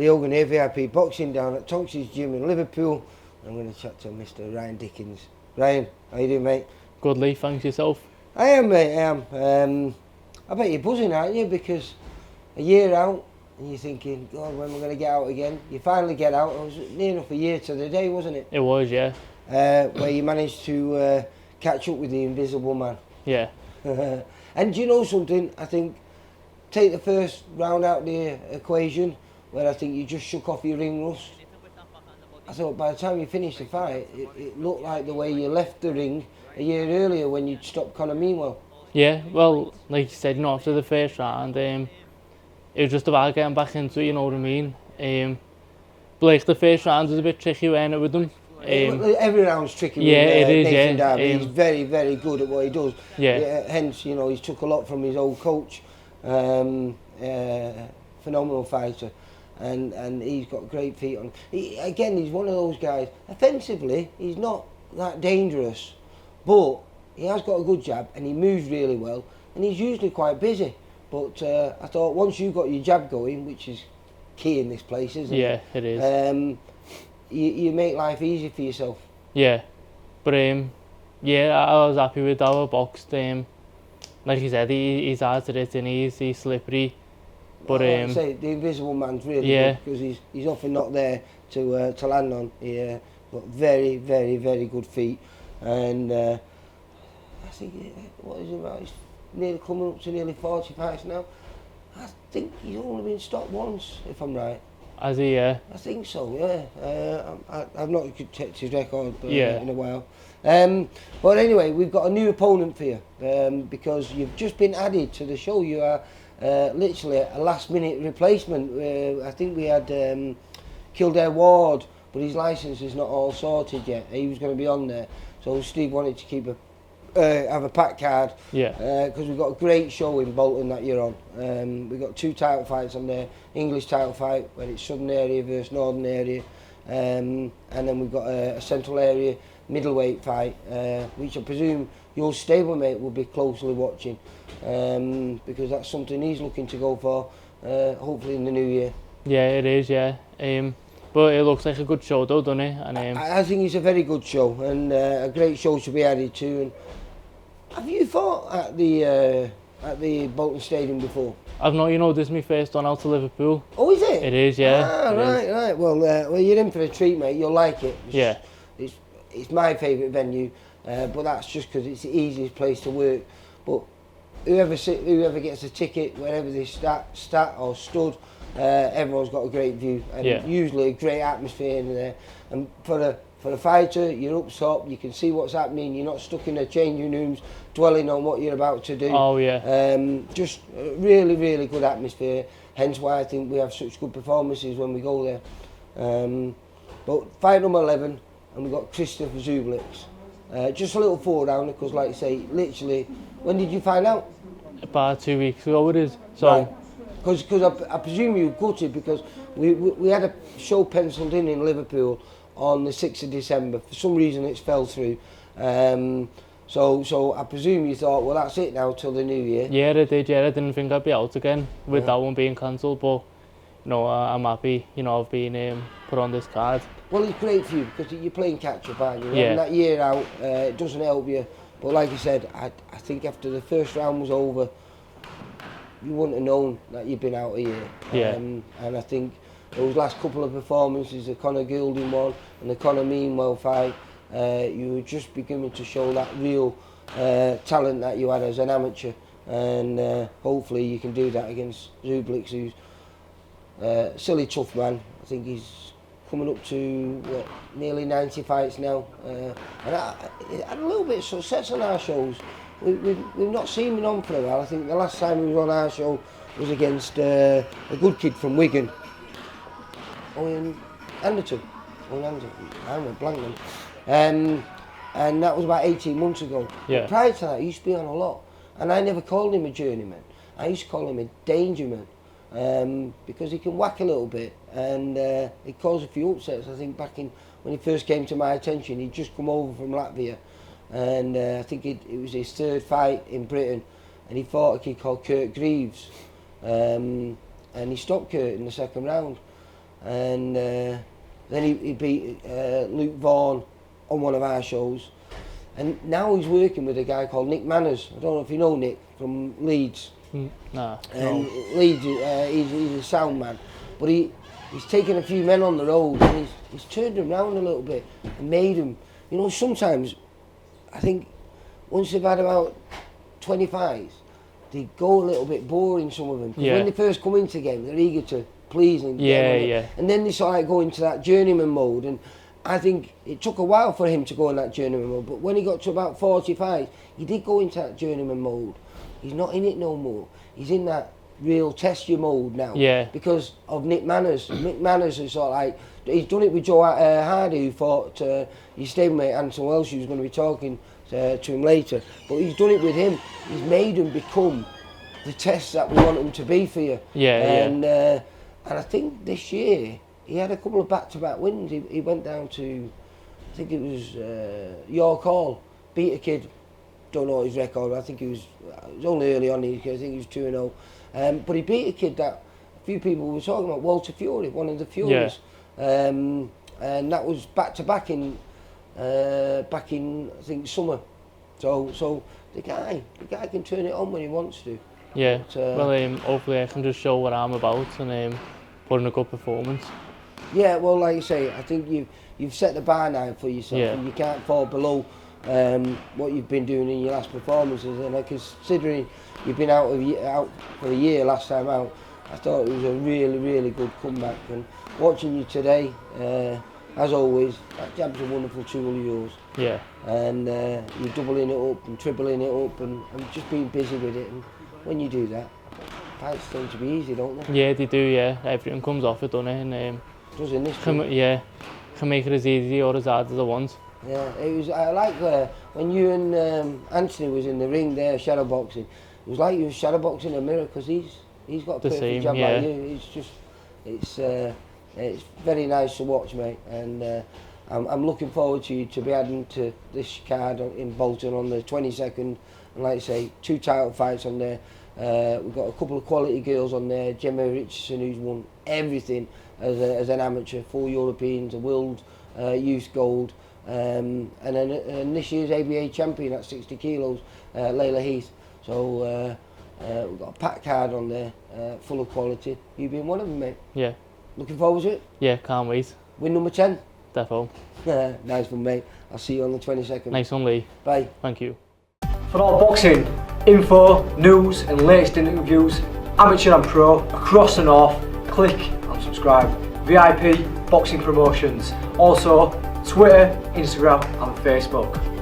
Hogan here, VIP Boxing down at Tonks's Gym in Liverpool. I'm going to chat to Mr. Ryan Dickens. Ryan, how you doing, mate? Good, Lee. Thanks yourself. I am, mate. I am. I bet you're buzzing, aren't you? Because a year out, and you're thinking, God, when am I going to get out again? You finally get out. It was near enough a year to the day, wasn't it? It was, yeah. Where you managed to catch up with the Invisible Man. Yeah. And do you know something? I think take the first round out of the equation, where I think you just shook off your ring rust. I thought by the time you finished the fight, it looked like the way you left the ring a year earlier when you'd stopped Conor Meanwell. Yeah, well, like you said, after the first round, it was just about getting back into it, you know what I mean? But like the first round was a bit tricky, weren't it, with him? Every round's tricky with it is, Nathan yeah. Darby. He's very, very good at what he does. Yeah. Hence, he's took a lot from his old coach. Phenomenal fighter. And he's got great feet on. He's one of those guys. Offensively, he's not that dangerous, but he has got a good jab and he moves really well. And he's usually quite busy. But I thought once you got your jab going, which is key in this place, isn't it? Yeah, it is. You make life easy for yourself. Yeah, but yeah, I was happy with our box. Like you said, he's hard to hit and he's slippery. But like I say, the Invisible Man's really good because he's often not there to land on. He got very, very, very good feet, and I think what is it about? He's nearly coming up to nearly 40 fights now. I think he's only been stopped once, if I'm right. Has he? Yeah. I think so. Yeah. I've not checked his record in a while. But anyway, we've got a new opponent for you because you've just been added to the show. You are literally a last-minute replacement. I think we had Kildare Ward, but his licence is not all sorted yet. He was going to be on there, so Steve wanted to keep have a pack card. Yeah. Because we've got a great show in Bolton that you're on. We've got 2 title fights on there. English title fight where it's Southern area versus Northern area, and then we've got a Central area middleweight fight, which I presume your stablemate will be closely watching, because that's something he's looking to go for, hopefully in the new year. Yeah, it is, yeah. But it looks like a good show though, doesn't it? And I think it's a very good show and a great show to be added to. And have you fought at the Bolton Stadium before? I've not, this is my first one out to Liverpool. Oh, is it? It is, yeah. Ah, right. Well, you're in for a treat, mate. You'll like it. It's my favourite venue, but that's just because it's the easiest place to work. But whoever gets a ticket, wherever they sat or stood, everyone's got a great view and usually a great atmosphere in there. And for a fighter, you're up top, you can see what's happening. You're not stuck in the changing rooms dwelling on what you're about to do. Oh yeah. Just a really, really good atmosphere. Hence why I think we have such good performances when we go there. But fight number 11. And we've got Christopher Zublix. Just a little 4-rounder because, like I say, literally, when did you find out? About 2 weeks ago it is. So. Because I presume you gutted because we had a show penciled in Liverpool on the 6th of December. For some reason it fell through. So I presume you thought, well, that's it now till the new year. Yeah, I did. Yeah, I didn't think I'd be out again with that one being cancelled, but I'm happy. I've been put on this card. Well, it's great for you because you're playing catch up, aren't you? Yeah. And that year out, it doesn't help you. But like you said, I think after the first round was over, you wouldn't have known that you'd been out a year. Yeah. And I think those last couple of performances, the Conor Goulding one and the Conor Meanwell fight, you were just beginning to show that real talent that you had as an amateur. And hopefully you can do that against Zublix, who's a silly tough man. I think he's coming up to nearly 90 fights now, and I had a little bit of success on our shows. We've not seen him on for a while. I think the last time he was on our show was against a good kid from Wigan, Owen Anderton. I went blank then. And that was about 18 months ago. Yeah. But prior to that, he used to be on a lot, and I never called him a journeyman. I used to call him a dangerman. Because he can whack a little bit and it caused a few upsets. I think back in when he first came to my attention, he'd just come over from Latvia, and I think it was his 3rd fight in Britain, and he fought a kid called Kurt Greaves, and he stopped Kurt in the 2nd round, and then he beat Luke Vaughan on one of our shows, and now he's working with a guy called Nick Manners. I don't know if you know Nick from Leeds. Nah. And No. Leeds, he's a sound man, but he's taken a few men on the road and he's turned them round a little bit and made them. You know, sometimes I think once they've had about 25, they go a little bit boring, some of them. 'Cause when they first come into the game, they're eager to please and and then they sort of like go into that journeyman mode, and I think it took a while for him to go in that journeyman mode, but when he got to about 45, he did go into that journeyman mode. He's not in it no more. He's in that real test your mode now. Yeah. Because of Nick Manners. Nick Manners is sort of like, he's done it with Joe Hardy, who fought his stablemate Anton Welsh, who's going to be talking to him later. But he's done it with him. He's made him become the test that we want him to be for you. And I think this year he had a couple of back-to-back wins. He went down to, I think it was York Hall, beat a kid. Don't know his record. I think it was only early on. I think he was 2-0. But he beat a kid that a few people were talking about, Walter Fury, one of the Furies. And that was back-to-back in back in I think summer. So the guy can turn it on when he wants to. Yeah. But, well, hopefully I can just show what I'm about and put in a good performance. Yeah, well, like you say, I think you've set the bar now for yourself, and you can't fall below what you've been doing in your last performances. And considering you've been out for a year last time out, I thought it was a really, really good comeback. And watching you today, as always, that jab's a wonderful tool of yours. Yeah. And you're doubling it up and tripling it up and just being busy with it. And when you do that, fights tend to be easy, don't they? Yeah, they do, yeah. Everything comes off it, doesn't it? And, does in this can make it as easy or as hard as I want. Yeah, it was. I like when you and Anthony was in the ring there, shadowboxing. It was like you were shadowboxing a mirror, because he's got a The perfect same, jab yeah. like you. It's very nice to watch, mate. And I'm looking forward to be adding to this card in Bolton on the 22nd. And like I say, 2 title fights on there. We've got a couple of quality girls on there. Gemma Richardson, who's won everything as an amateur, 4 Europeans, a world youth gold. And then this year's ABA champion at 60 kilos, Layla Heath. So we've got a packed card on there, full of quality. You being one of them, mate. Yeah. Looking forward to it? Yeah, can't wait. Win number 10? Defo. Nice one, mate. I'll see you on the 22nd. Nice one, Lee. Bye. Thank you. For all boxing info, news and latest interviews, amateur and pro, across the north, click and subscribe. VIP Boxing Promotions. Also, Twitter, Instagram and Facebook.